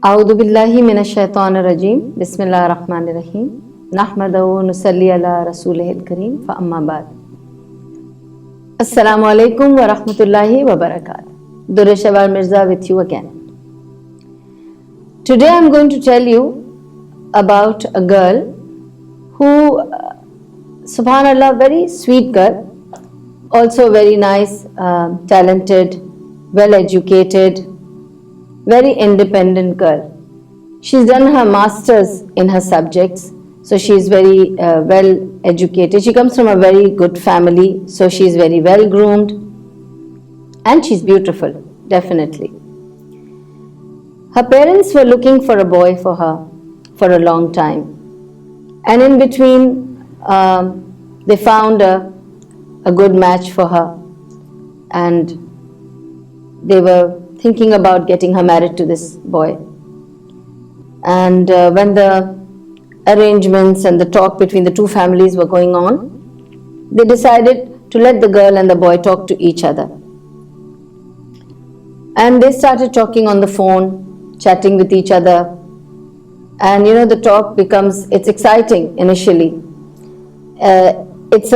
A'udhu billahi minash shaitanir rajim. Bismillahir rahmanir rahim. Nahmadahu wa nusalli ala rasulihil kareem. Fa amma ba'd. Assalamu alaikum wa rahmatullahi wa barakatuh. Durre Shawar Mirza with you again. Today I am going to tell you about a girl who, subhanallah, very sweet girl, also very nice, talented, well educated, very independent girl. She's done her masters in her subjects, so she's very well educated. She comes from a very good family, so she's very well groomed, and she's beautiful, definitely. Her parents were looking for a boy for her for a long time, and in between they found a good match for her, and they were thinking about getting her married to this boy. And when the arrangements and the talk between the two families were going on, they decided to let the girl and the boy talk to each other. And they started talking on the phone, chatting with each other. And you know, the talk it's exciting initially. It's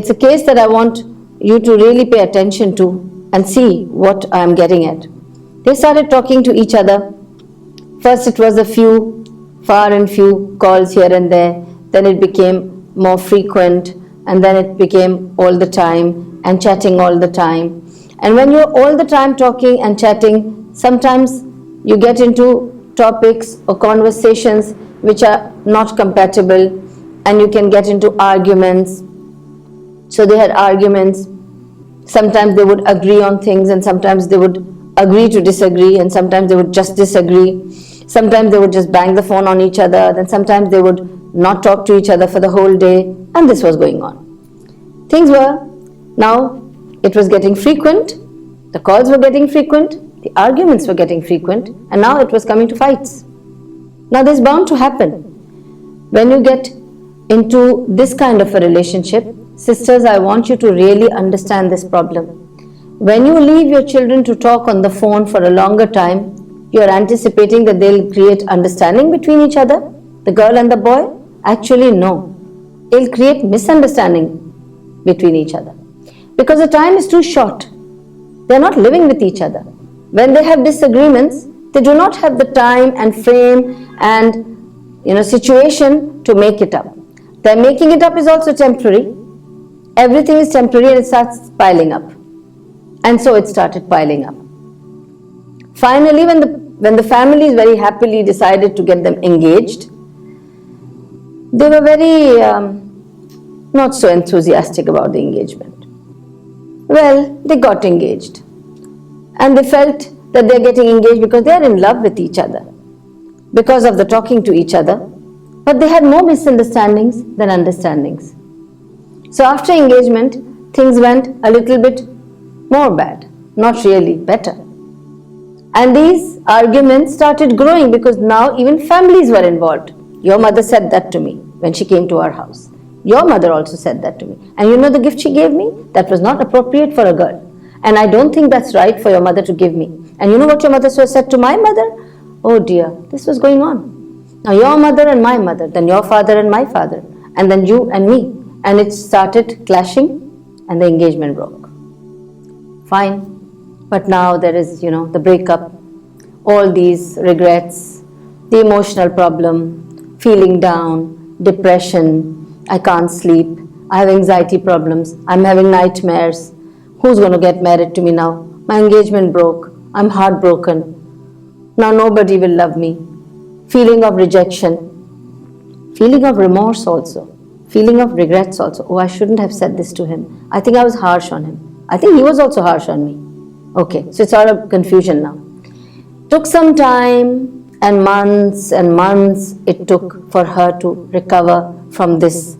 a case that I want you to really pay attention to and see what I'm getting at. They started talking to each other. First it was a few, far and few calls here and there. Then it became more frequent, and then it became all the time and chatting all the time. And when you're all the time talking and chatting, sometimes you get into topics or conversations which are not compatible, and you can get into arguments. So they had arguments. Sometimes they would agree on things, and sometimes they would agree to disagree, and sometimes they would just disagree. Sometimes they would just bang the phone on each other, then sometimes they would not talk to each other for the whole day, and this was going on. Now it was getting frequent, the calls were getting frequent, the arguments were getting frequent, and now it was coming to fights. Now this is bound to happen. When you get into this kind of a relationship, sisters, I want you to really understand this problem. When you leave your children to talk on the phone for a longer time, you're anticipating that they'll create understanding between each other, the girl and the boy? Actually, no. It'll create misunderstanding between each other. Because the time is too short. They're not living with each other. When they have disagreements, they do not have the time and frame and situation to make it up. Their making it up is also temporary. Everything is temporary, and it starts piling up. And so it started piling up. Finally, when the families very happily decided to get them engaged, they were very not so enthusiastic about the engagement. Well, they got engaged. And they felt that they're getting engaged because they're in love with each other, because of the talking to each other. But they had more misunderstandings than understandings. So after engagement, things went a little bit more bad, not really better. And these arguments started growing because now even families were involved. Your mother said that to me when she came to our house. Your mother also said that to me. And you know the gift she gave me? That was not appropriate for a girl. And I don't think that's right for your mother to give me. And you know what your mother said to my mother? Oh dear, this was going on. Now your mother and my mother, then your father and my father, and then you and me. And it started clashing, and the engagement broke. Fine. But now there is, the breakup, all these regrets, the emotional problem, feeling down, depression, I can't sleep, I have anxiety problems, I'm having nightmares. Who's going to get married to me now? My engagement broke, I'm heartbroken. Now nobody will love me. Feeling of rejection, feeling of remorse also. Feeling of regrets also. Oh, I shouldn't have said this to him. I think I was harsh on him. I think he was also harsh on me. Okay, so it's all a confusion now. Took some time, and months it took for her to recover from this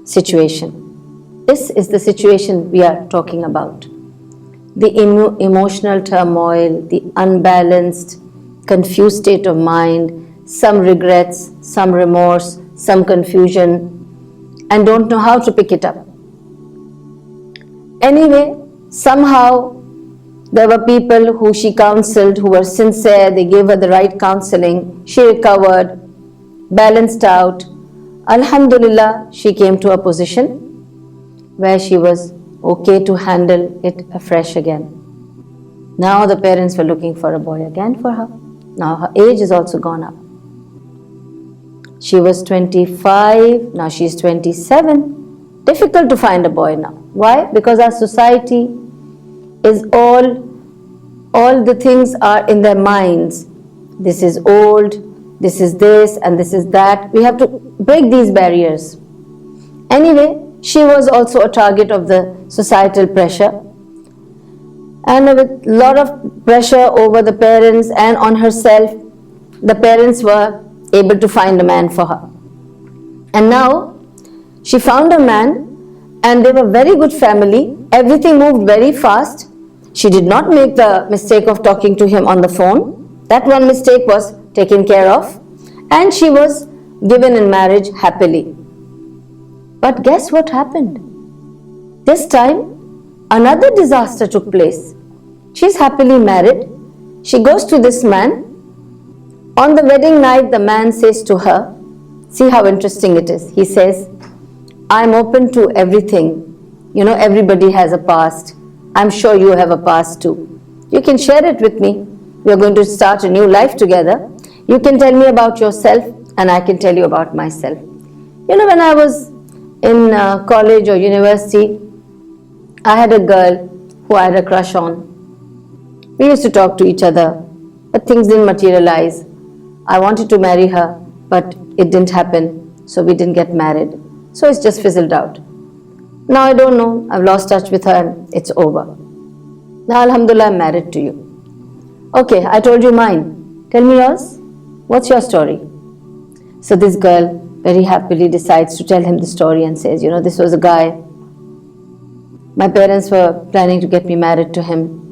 situation. This is the situation we are talking about. The emotional turmoil, the unbalanced, confused state of mind, some regrets, some remorse, some confusion, and don't know how to pick it up. Anyway, somehow There were people who she counseled who were sincere. They gave her the right counseling. She recovered, balanced out. Alhamdulillah, she came to a position where she was okay to handle it afresh again. Now the parents were looking for a boy again for her. Now her age is also gone up. She was 25, now she's 27. Difficult to find a boy now. Why? Because our society is all the things are in their minds. This is old, this is this, and this is that. We have to break these barriers. Anyway, she was also a target of the societal pressure. And with a lot of pressure over the parents and on herself, the parents were able to find a man for her. And now she found a man, and they were very good family. Everything moved very fast. She did not make the mistake of talking to him on the phone. That one mistake was taken care of, and she was given in marriage happily. But guess what happened? This time another disaster took place. She's happily married. She goes to this man. On the wedding night, the man says to her, see how interesting it is. He says, I'm open to everything. You know, everybody has a past. I'm sure you have a past too. You can share it with me. We are going to start a new life together. You can tell me about yourself, and I can tell you about myself. You know, when I was in college or university, I had a girl who I had a crush on. We used to talk to each other, but things didn't materialize. I wanted to marry her, but it didn't happen, so we didn't get married. So it's just fizzled out. Now I don't know, I've lost touch with her and it's over. Now Alhamdulillah, I'm married to you. Okay, I told you mine. Tell me yours. What's your story? So this girl very happily decides to tell him the story and says, you know, this was a guy. My parents were planning to get me married to him.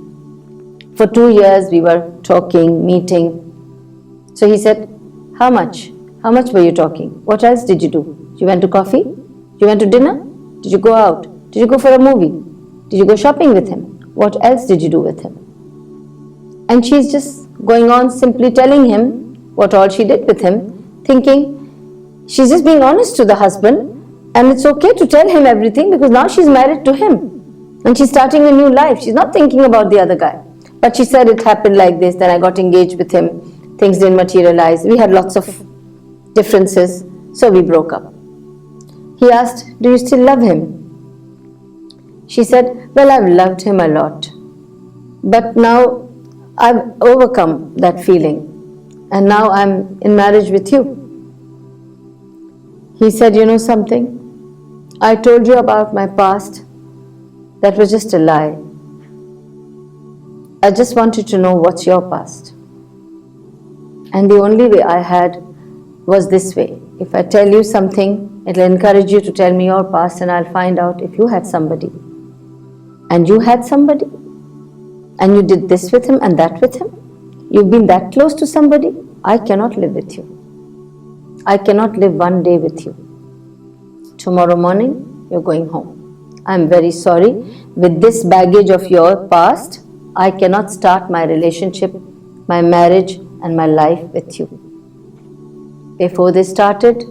For 2 years we were talking, meeting. So he said, how much? How much were you talking? What else did you do? You went to coffee? You went to dinner? Did you go out? Did you go for a movie? Did you go shopping with him? What else did you do with him? And she's just going on simply telling him what all she did with him, thinking she's just being honest to the husband, and it's okay to tell him everything because now she's married to him and she's starting a new life. She's not thinking about the other guy. But she said it happened like this, then I got engaged with him. Things didn't materialize. We had lots of differences, so we broke up. He asked, do you still love him? She said, well, I've loved him a lot, but now I've overcome that feeling and now I'm in marriage with you. He said, you know something? I told you about my past. That was just a lie. I just wanted to know what's your past. And the only way I had was this way. If I tell you something, it'll encourage you to tell me your past, and I'll find out if you had somebody. And you had somebody. And you did this with him and that with him. You've been that close to somebody. I cannot live with you. I cannot live one day with you. Tomorrow morning, you're going home. I'm very sorry. With this baggage of your past, I cannot start my relationship, my marriage, and my life with you. Before they started,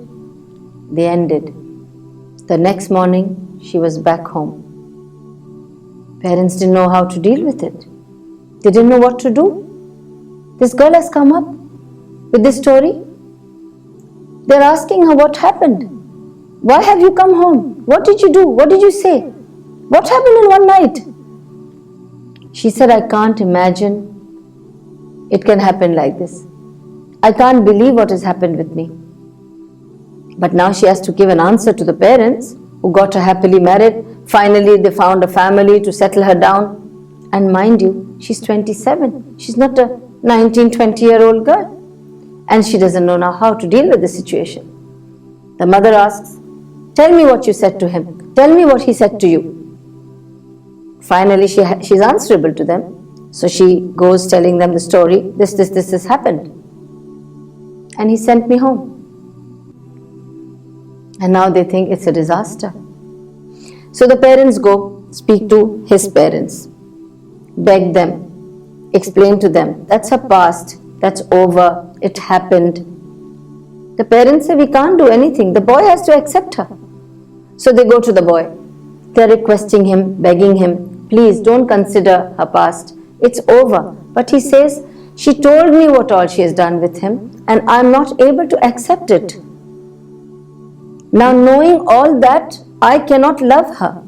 they ended. The next morning, she was back home. Parents didn't know how to deal with it. They didn't know what to do. This girl has come up with this story. They're asking her what happened. Why have you come home? What did you do? What did you say? What happened in one night? She said, I can't imagine it can happen like this. I can't believe what has happened with me. But now she has to give an answer to the parents who got her happily married. Finally, they found a family to settle her down. And mind you, she's 27. She's not a 19, 20-year-old girl. And she doesn't know now how to deal with the situation. The mother asks, tell me what you said to him. Tell me what he said to you. Finally, she's answerable to them. So she goes telling them the story. This has happened. And he sent me home. And now they think it's a disaster. So the parents go speak to his parents. beg them, explain to them, that's her past, that's over, it happened. The parents say, we can't do anything. The boy has to accept her. So they go to the boy. They're requesting him, begging him, please don't consider her past. It's over. But he says, she told me what all she has done with him, and I'm not able to accept it. Now, knowing all that, I cannot love her.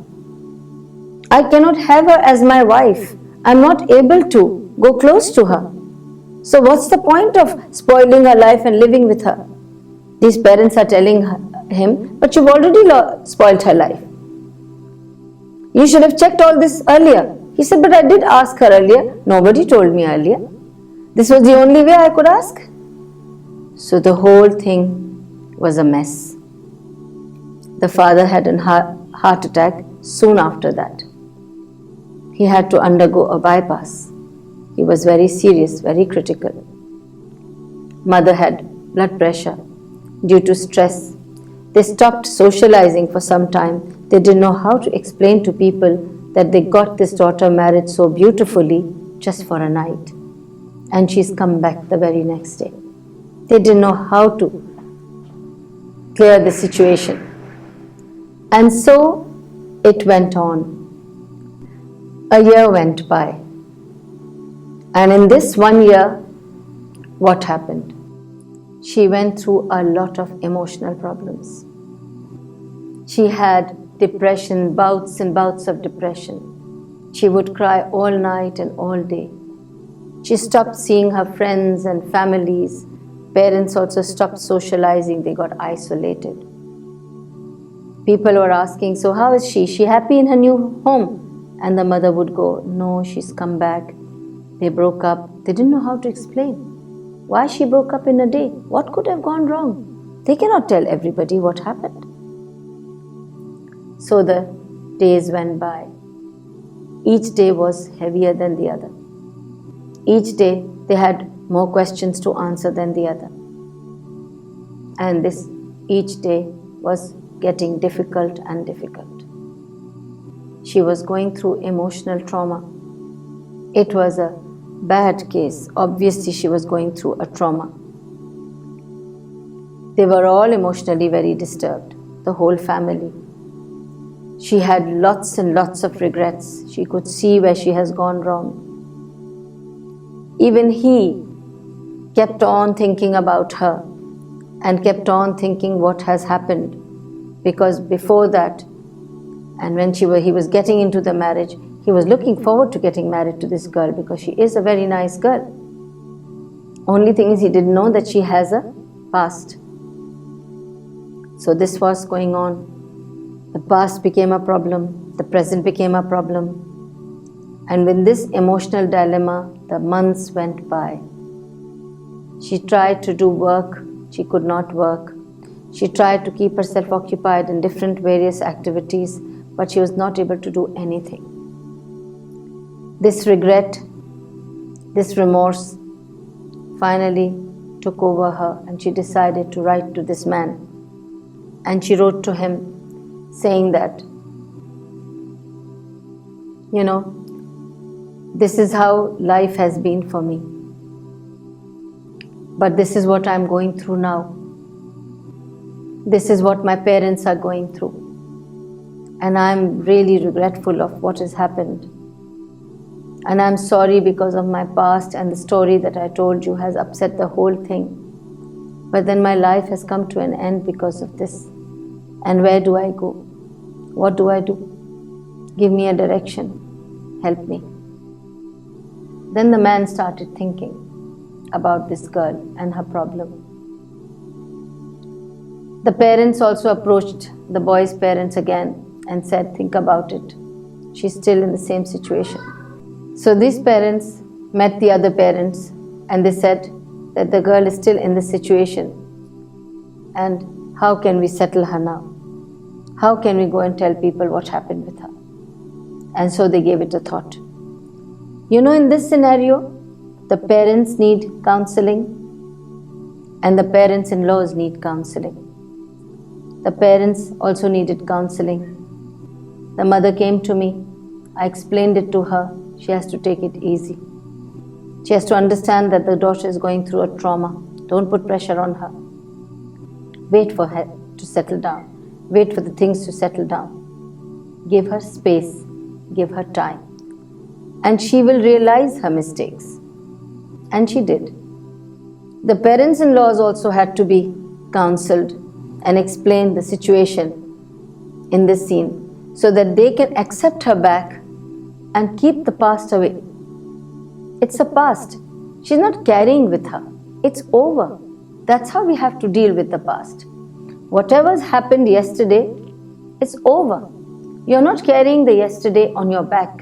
I cannot have her as my wife. I'm not able to go close to her. So what's the point of spoiling her life and living with her? These parents are telling him, but you've already spoiled her life. You should have checked all this earlier. He said, but I did ask her earlier. Nobody told me earlier. This was the only way I could ask. So the whole thing was a mess. The father had a heart attack soon after that. He had to undergo a bypass. He was very serious, very critical. Mother had blood pressure due to stress. They stopped socializing for some time. They didn't know how to explain to people that they got this daughter married so beautifully just for a night. And she's come back the very next day. They didn't know how to clear the situation. And so it went on. A year went by. And in this 1 year, what happened? She went through a lot of emotional problems. She had depression, bouts and bouts of depression. She would cry all night and all day. She stopped seeing her friends and families. Parents also stopped socializing. They got isolated. People were asking, so how is she? Is she happy in her new home? And the mother would go, no, she's come back. They broke up. They didn't know how to explain why she broke up in a day. What could have gone wrong? They cannot tell everybody what happened. So the days went by. Each day was heavier than the other. Each day they had more questions to answer than the other. And this each day was getting difficult and difficult. She was going through emotional trauma. It was a bad case. Obviously, she was going through a trauma. They were all emotionally very disturbed, the whole family. She had lots and lots of regrets. She could see where she has gone wrong. Even he kept on thinking about her and kept on thinking what has happened. Because before that, and when he was getting into the marriage, he was looking forward to getting married to this girl because she is a very nice girl. Only thing is he didn't know that she has a past. So this was going on. The past became a problem. The present became a problem. And with this emotional dilemma, the months went by. She tried to do work. She could not work. She tried to keep herself occupied in different various activities, but she was not able to do anything. This regret, this remorse finally took over her, and she decided to write to this man. And she wrote to him saying that, this is how life has been for me. But this is what I'm going through now. This is what my parents are going through. And I'm really regretful of what has happened. And I'm sorry because of my past, and the story that I told you has upset the whole thing. But then my life has come to an end because of this. And where do I go? What do I do? Give me a direction. Help me. Then the man started thinking about this girl and her problem. The parents also approached the boy's parents again and said, think about it. She's still in the same situation. So these parents met the other parents and they said that the girl is still in this situation. And how can we settle her now? How can we go and tell people what happened with her? And so they gave it a thought. In this scenario, the parents need counseling and the parents-in-laws need counseling. The parents also needed counseling. The mother came to me. I explained it to her. she has to take it easy. She has to understand that the daughter is going through a trauma. Don't put pressure on her. Wait for her to settle down. Wait for the things to settle down. Give her space. Give her time. And she will realize her mistakes. And she did. The parents-in-laws also had to be counseled and explain the situation in this scene so that they can accept her back and keep the past away. It's a past. She's not carrying with her. It's over. That's how we have to deal with the past. Whatever's happened yesterday, it's over. You're not carrying the yesterday on your back.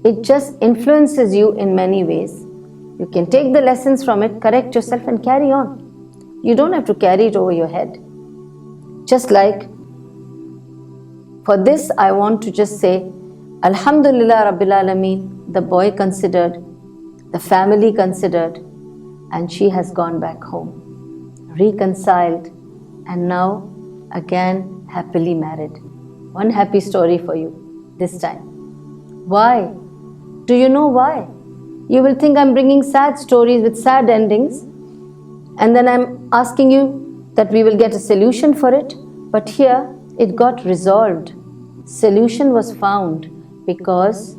It just influences you in many ways. You can take the lessons from it, correct yourself and carry on. You don't have to carry it over your head. Just like, for this I want to just say, Alhamdulillah Rabbil Alameen, the boy considered, the family considered, and she has gone back home, reconciled, and now again happily married. One happy story for you this time. Why? Do you know why? You will think I'm bringing sad stories with sad endings, and then I'm asking you that we will get a solution for it. But here it got resolved. Solution was found because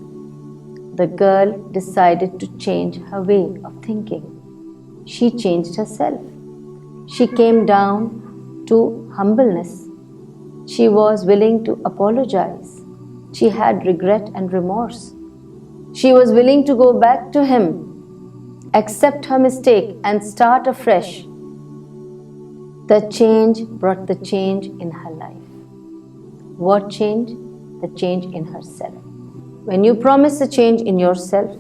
the girl decided to change her way of thinking. She changed herself. She came down to humbleness. She was willing to apologize. She had regret and remorse. She was willing to go back to him, accept her mistake and start afresh. The change brought the change in her life. What change? The change in herself. When you promise a change in yourself,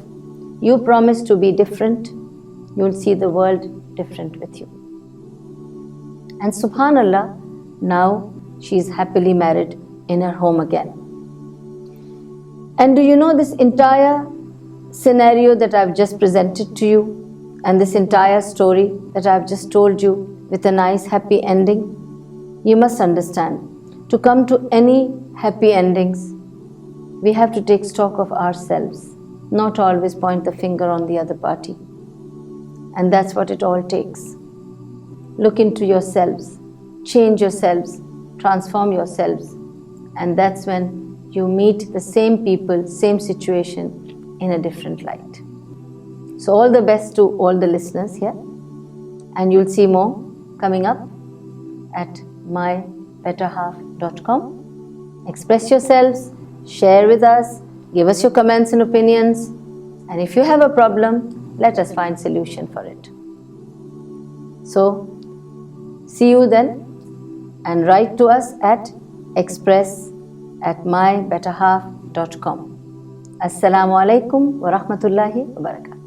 you promise to be different, you'll see the world different with you. And subhanallah, now she is happily married in her home again. And do you know this entire scenario that I've just presented to you, and this entire story that I've just told you with a nice happy ending? You must understand, to come to any happy endings, we have to take stock of ourselves, not always point the finger on the other party. And that's what it all takes. Look into yourselves, change yourselves, transform yourselves, and that's when you meet the same people, same situation in a different light. So all the best to all the listeners here, and you'll see more coming up at mybetterhalf.com. Express yourselves, share with us, give us your comments and opinions, and if you have a problem, let us find solution for it. So, see you then, and write to us at express@mybetterhalf.com. Assalamu alaikum wa rahmatullahi wa barakatuh.